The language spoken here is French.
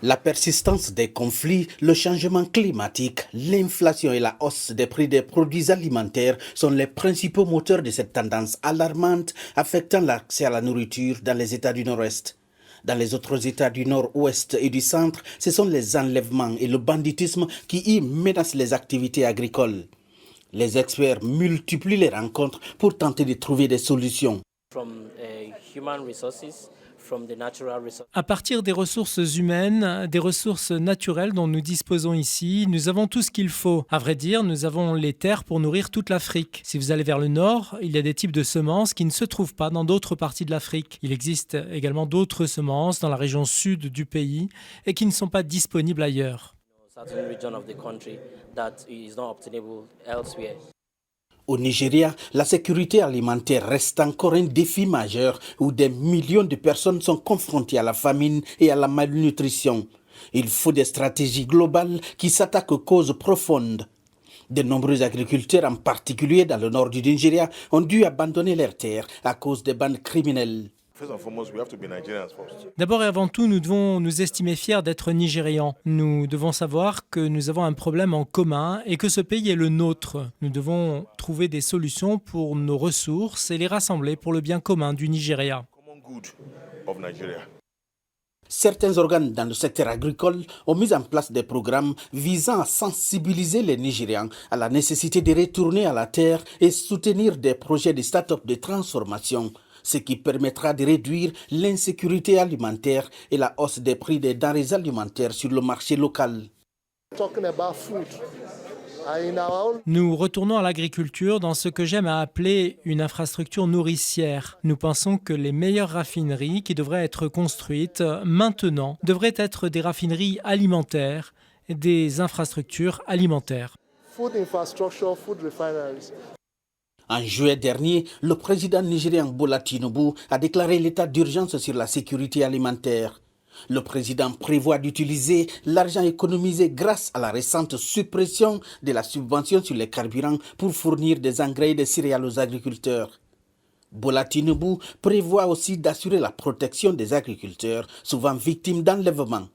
La persistance des conflits, le changement climatique, l'inflation et la hausse des prix des produits alimentaires sont les principaux moteurs de cette tendance alarmante affectant l'accès à la nourriture dans les États du Nord-Ouest. Dans les autres États du Nord-Ouest et du Centre, ce sont les enlèvements et le banditisme qui y menacent les activités agricoles. Les experts multiplient les rencontres pour tenter de trouver des solutions. À partir des ressources humaines, des ressources naturelles dont nous disposons ici, nous avons tout ce qu'il faut. À vrai dire, nous avons les terres pour nourrir toute l'Afrique. Si vous allez vers le nord, il y a des types de semences qui ne se trouvent pas dans d'autres parties de l'Afrique. Il existe également d'autres semences dans la région sud du pays et qui ne sont pas disponibles ailleurs. Au Nigeria, la sécurité alimentaire reste encore un défi majeur où des millions de personnes sont confrontées à la famine et à la malnutrition. Il faut des stratégies globales qui s'attaquent aux causes profondes. De nombreux agriculteurs, en particulier dans le nord du Nigeria, ont dû abandonner leurs terres à cause des bandes criminelles. D'abord et avant tout, nous devons nous estimer fiers d'être Nigérians. Nous devons savoir que nous avons un problème en commun et que ce pays est le nôtre. Nous devons trouver des solutions pour nos ressources et les rassembler pour le bien commun du Nigeria. Certains organes dans le secteur agricole ont mis en place des programmes visant à sensibiliser les Nigérians à la nécessité de retourner à la terre et soutenir des projets de start-up de transformation, ce qui permettra de réduire l'insécurité alimentaire et la hausse des prix des denrées alimentaires sur le marché local. Nous retournons à l'agriculture dans ce que j'aime à appeler une infrastructure nourricière. Nous pensons que les meilleures raffineries qui devraient être construites maintenant devraient être des raffineries alimentaires, des infrastructures alimentaires. En juillet dernier, le président nigérian Bola Tinubu a déclaré l'état d'urgence sur la sécurité alimentaire. Le président prévoit d'utiliser l'argent économisé grâce à la récente suppression de la subvention sur les carburants pour fournir des engrais et des céréales aux agriculteurs. Bola Tinubu prévoit aussi d'assurer la protection des agriculteurs, souvent victimes d'enlèvements.